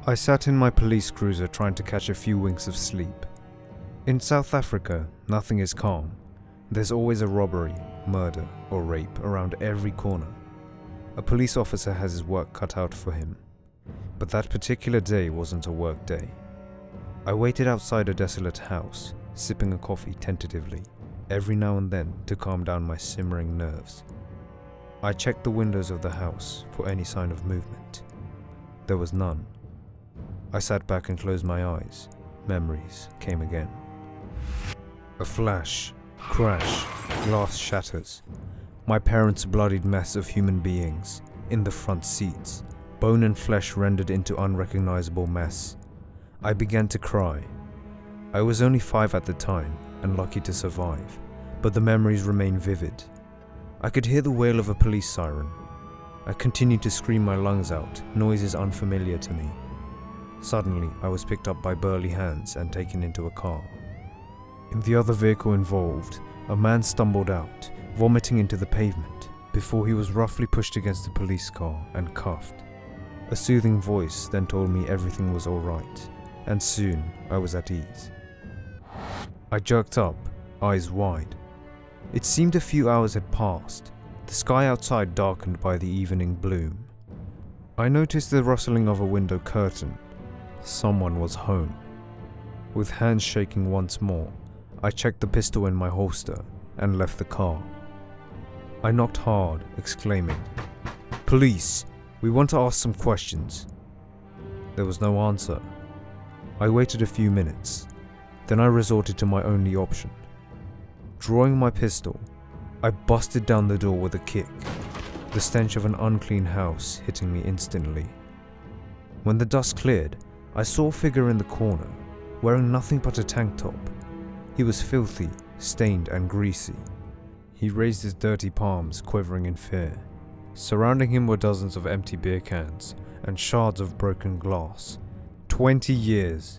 I sat in my police cruiser trying to catch a few winks of sleep. In South Africa, nothing is calm. There's always a robbery, murder, or rape around every corner. A police officer has his work cut out for him. But that particular day wasn't a work day. I waited outside a desolate house, sipping a coffee tentatively, every now and then to calm down my simmering nerves. I checked the windows of the house for any sign of movement. There was none. I sat back and closed my eyes. Memories came again. A flash, crash, glass shatters. My parents' bloodied mess of human beings, in the front seats, bone and flesh rendered into unrecognizable mess. I began to cry. I was only 5 at the time, and lucky to survive, but the memories remain vivid. I could hear the wail of a police siren. I continued to scream my lungs out, noises unfamiliar to me. Suddenly, I was picked up by burly hands and taken into a car. In the other vehicle involved, a man stumbled out, vomiting into the pavement, before he was roughly pushed against the police car and cuffed. A soothing voice then told me everything was alright, and soon I was at ease. I jerked up, eyes wide. It seemed a few hours had passed, the sky outside darkened by the evening bloom. I noticed the rustling of a window curtain. Someone was home. With hands shaking once more, I checked the pistol in my holster and left the car. I knocked hard, exclaiming, "Police, we want to ask some questions." There was no answer. I waited a few minutes, then I resorted to my only option. Drawing my pistol, I busted down the door with a kick, the stench of an unclean house hitting me instantly. When the dust cleared, I saw a figure in the corner, wearing nothing but a tank top. He was filthy, stained and greasy. He raised his dirty palms, quivering in fear. Surrounding him were dozens of empty beer cans and shards of broken glass. 20 years.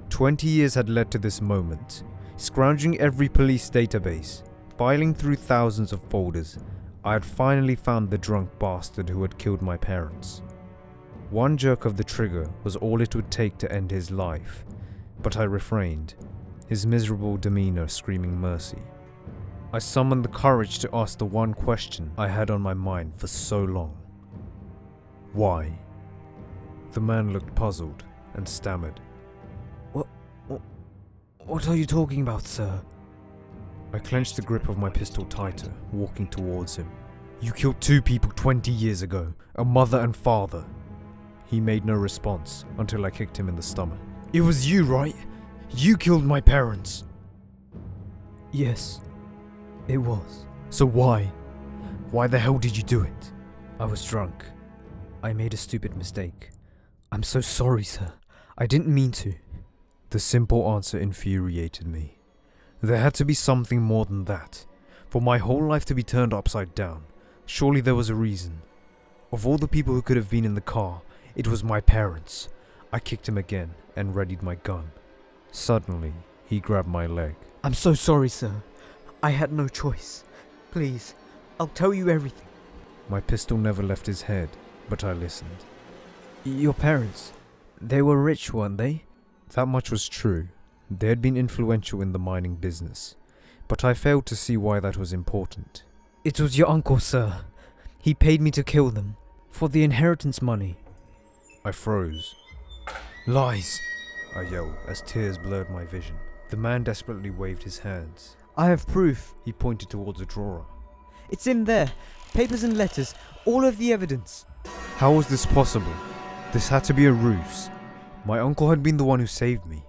20 years had led to this moment. Scrounging every police database, filing through thousands of folders, I had finally found the drunk bastard who had killed my parents. One jerk of the trigger was all it would take to end his life, but I refrained, his miserable demeanor screaming mercy. I summoned the courage to ask the one question I had on my mind for so long. Why? The man looked puzzled and stammered. What are you talking about, sir? I clenched the grip of my pistol tighter, walking towards him. You killed 2 people 20 years ago, a mother and father. He made no response until I kicked him in the stomach. It was you, right? You killed my parents. Yes, it was. So why? Why the hell did you do it? I was drunk. I made a stupid mistake. I'm so sorry, sir. I didn't mean to. The simple answer infuriated me. There had to be something more than that. For my whole life to be turned upside down, surely there was a reason. Of all the people who could have been in the car, it was my parents. I kicked him again and readied my gun. Suddenly, he grabbed my leg. I'm so sorry, sir. I had no choice. Please, I'll tell you everything. My pistol never left his head, but I listened. Your parents, they were rich, weren't they? That much was true. They had been influential in the mining business, but I failed to see why that was important. It was your uncle, sir. He paid me to kill them, for the inheritance money. I froze. Lies, I yelled as tears blurred my vision. The man desperately waved his hands. I have proof. He pointed towards a drawer. It's in there. Papers and letters. All of the evidence. How was this possible? This had to be a ruse. My uncle had been the one who saved me.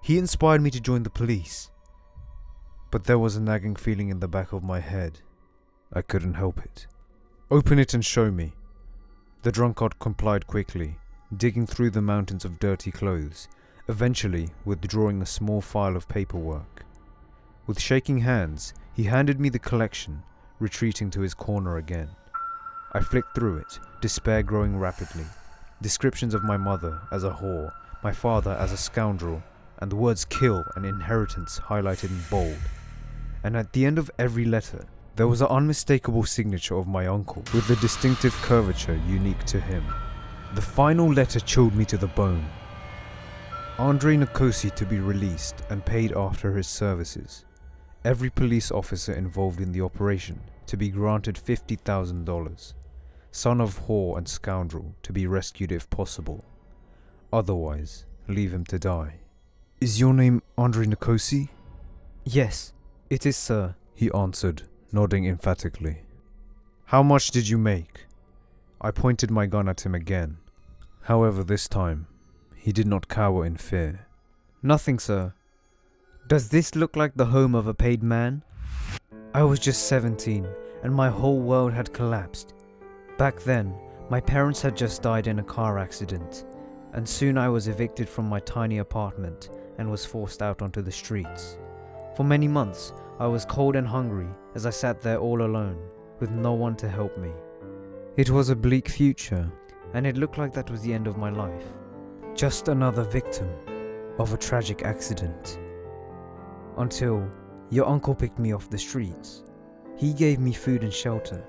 He inspired me to join the police. But there was a nagging feeling in the back of my head. I couldn't help it. Open it and show me. The drunkard complied quickly, digging through the mountains of dirty clothes, eventually withdrawing a small file of paperwork. With shaking hands, he handed me the collection, retreating to his corner again. I flicked through it, despair growing rapidly. Descriptions of my mother as a whore, my father as a scoundrel, and the words kill and inheritance highlighted in bold. And at the end of every letter, there was an unmistakable signature of my uncle, with the distinctive curvature unique to him. The final letter chilled me to the bone. Andrei Nikosi to be released and paid after his services. Every police officer involved in the operation to be granted $50,000. Son of whore and scoundrel to be rescued if possible. Otherwise, leave him to die. Is your name Andrei Nikosi? Yes, it is, sir, he answered, nodding emphatically. How much did you make? I pointed my gun at him again. However, this time, he did not cower in fear. Nothing, sir. Does this look like the home of a paid man? I was just 17, and my whole world had collapsed. Back then, my parents had just died in a car accident, and soon I was evicted from my tiny apartment and was forced out onto the streets. For many months, I was cold and hungry as I sat there all alone, with no one to help me. It was a bleak future, and it looked like that was the end of my life. Just another victim of a tragic accident. Until your uncle picked me off the streets. He gave me food and shelter,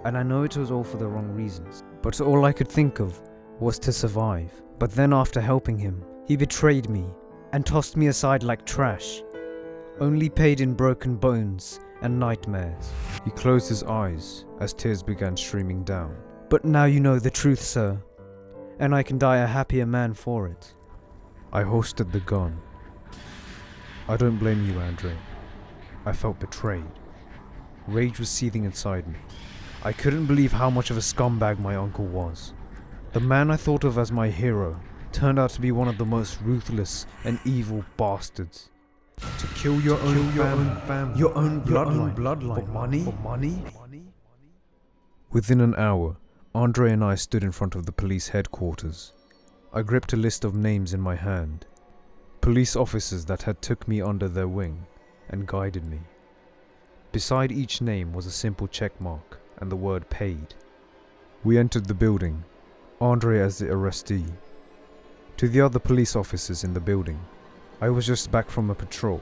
and I know it was all for the wrong reasons, but all I could think of was to survive. But then after helping him, he betrayed me and tossed me aside like trash, only paid in broken bones and nightmares. He closed his eyes as tears began streaming down. But now you know the truth, sir, and I can die a happier man for it. I holstered the gun. I don't blame you, Andrei. I felt betrayed. Rage was seething inside me. I couldn't believe how much of a scumbag my uncle was. The man I thought of as my hero turned out to be one of the most ruthless and evil bastards. To kill your own family, your own bloodline, for money? Within an hour, Andrei and I stood in front of the police headquarters. I gripped a list of names in my hand. Police officers that had took me under their wing and guided me. Beside each name was a simple check mark and the word paid. We entered the building, Andrei as the arrestee. To the other police officers in the building, I was just back from a patrol,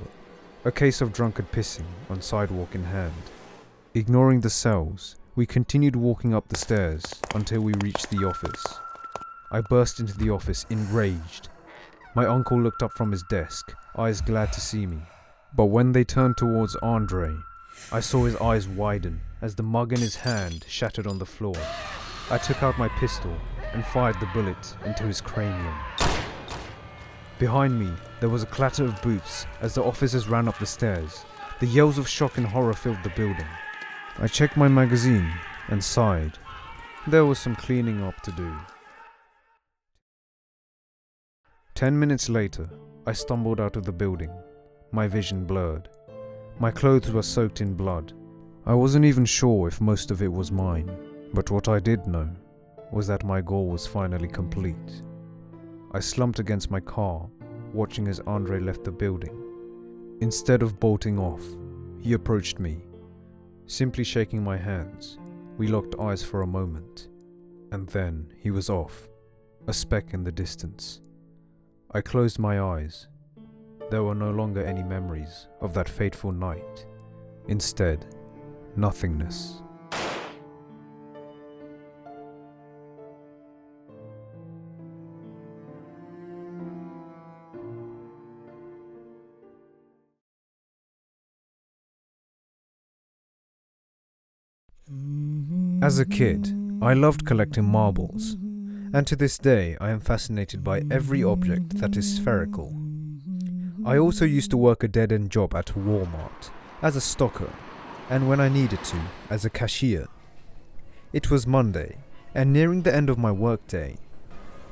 a case of drunkard pissing on sidewalk in hand. Ignoring the cells, we continued walking up the stairs until we reached the office. I burst into the office enraged. My uncle looked up from his desk, eyes glad to see me. But when they turned towards Andrei, I saw his eyes widen as the mug in his hand shattered on the floor. I took out my pistol and fired the bullet into his cranium. Behind me, there was a clatter of boots as the officers ran up the stairs. The yells of shock and horror filled the building. I checked my magazine and sighed. There was some cleaning up to do. 10 minutes later, I stumbled out of the building, my vision blurred. My clothes were soaked in blood. I wasn't even sure if most of it was mine, but what I did know was that my goal was finally complete. I slumped against my car, watching as Andrei left the building. Instead of bolting off, he approached me. Simply shaking my hands, we locked eyes for a moment, and then he was off, a speck in the distance. I closed my eyes. There were no longer any memories of that fateful night. Instead, nothingness. As a kid, I loved collecting marbles, and to this day I am fascinated by every object that is spherical. I also used to work a dead-end job at Walmart as a stocker, and when I needed to, as a cashier. It was Monday, and nearing the end of my workday.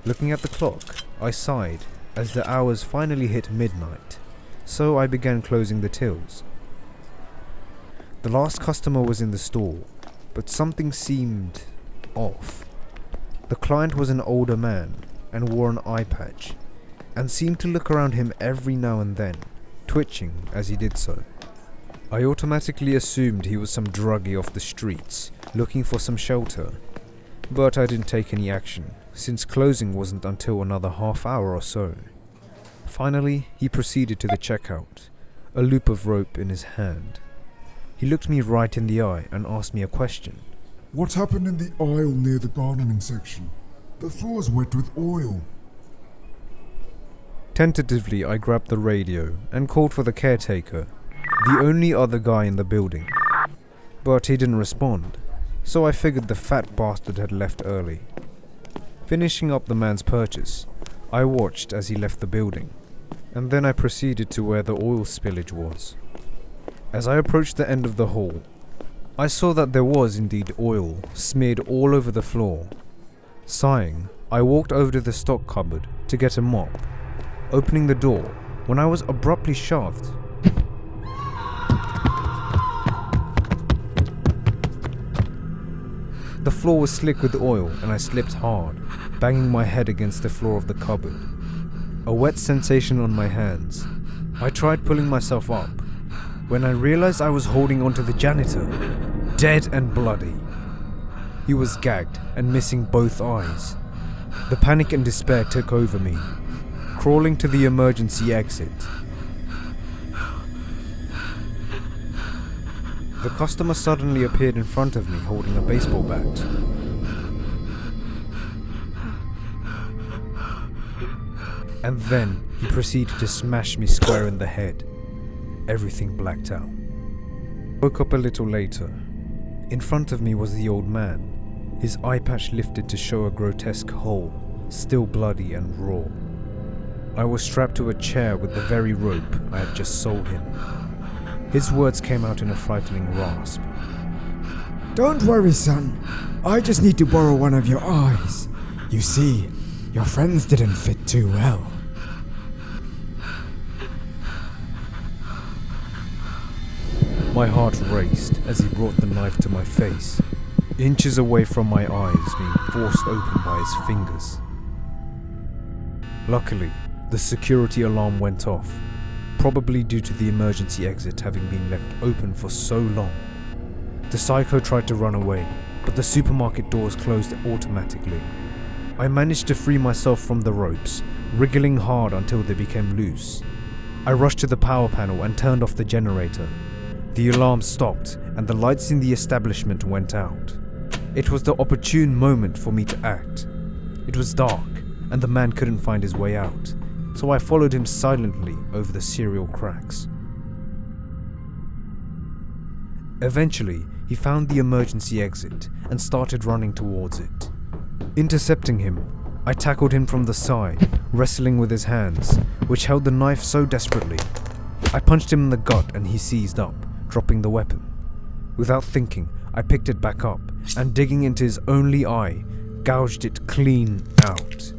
Looking at the clock, I sighed as the hours finally hit midnight, so I began closing the tills. The last customer was in the store, but something seemed off. The client was an older man and wore an eye patch, and seemed to look around him every now and then, twitching as he did so. I automatically assumed he was some druggie off the streets, looking for some shelter, but I didn't take any action, since closing wasn't until another half hour or so. Finally, he proceeded to the checkout, a loop of rope in his hand. He looked me right in the eye and asked me a question. What happened in the aisle near the gardening section? The floor is wet with oil. Tentatively, I grabbed the radio and called for the caretaker, the only other guy in the building. But he didn't respond, so I figured the fat bastard had left early. Finishing up the man's purchase, I watched as he left the building, and then I proceeded to where the oil spillage was. As I approached the end of the hall, I saw that there was indeed oil smeared all over the floor. Sighing, I walked over to the stock cupboard to get a mop, opening the door when I was abruptly shoved. The floor was slick with oil and I slipped hard, banging my head against the floor of the cupboard. A wet sensation on my hands. I tried pulling myself up, when I realized I was holding onto the janitor, dead and bloody. He was gagged and missing both eyes. The panic and despair took over me, crawling to the emergency exit. The customer suddenly appeared in front of me holding a baseball bat. And then he proceeded to smash me square in the head. Everything blacked out. Woke up a little later. In front of me was the old man, his eye patch lifted to show a grotesque hole, still bloody and raw. I was strapped to a chair with the very rope I had just sold him. His words came out in a frightening rasp. Don't worry, son. I just need to borrow one of your eyes. You see, your friends didn't fit too well. My heart raced as he brought the knife to my face, inches away from my eyes being forced open by his fingers. Luckily, the security alarm went off, probably due to the emergency exit having been left open for so long. The psycho tried to run away, but the supermarket doors closed automatically. I managed to free myself from the ropes, wriggling hard until they became loose. I rushed to the power panel and turned off the generator. The alarm stopped and the lights in the establishment went out. It was the opportune moment for me to act. It was dark and the man couldn't find his way out, so I followed him silently over the cereal cracks. Eventually, he found the emergency exit and started running towards it. Intercepting him, I tackled him from the side, wrestling with his hands, which held the knife so desperately. I punched him in the gut and he seized up, dropping the weapon. Without thinking, I picked it back up and digging into his only eye, gouged it clean out.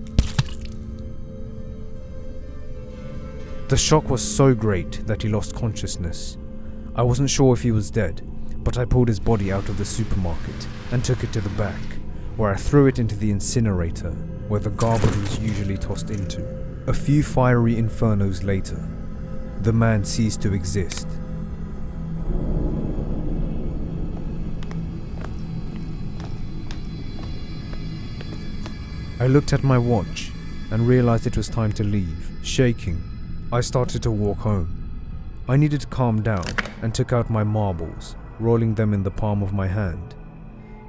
The shock was so great that he lost consciousness. I wasn't sure if he was dead, but I pulled his body out of the supermarket and took it to the back, where I threw it into the incinerator, where the garbage was usually tossed into. A few fiery infernos later, the man ceased to exist. I looked at my watch and realized it was time to leave. Shaking, I started to walk home. I needed to calm down and took out my marbles, rolling them in the palm of my hand.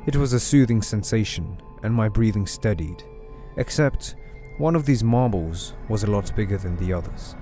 It was a soothing sensation and my breathing steadied, except one of these marbles was a lot bigger than the others.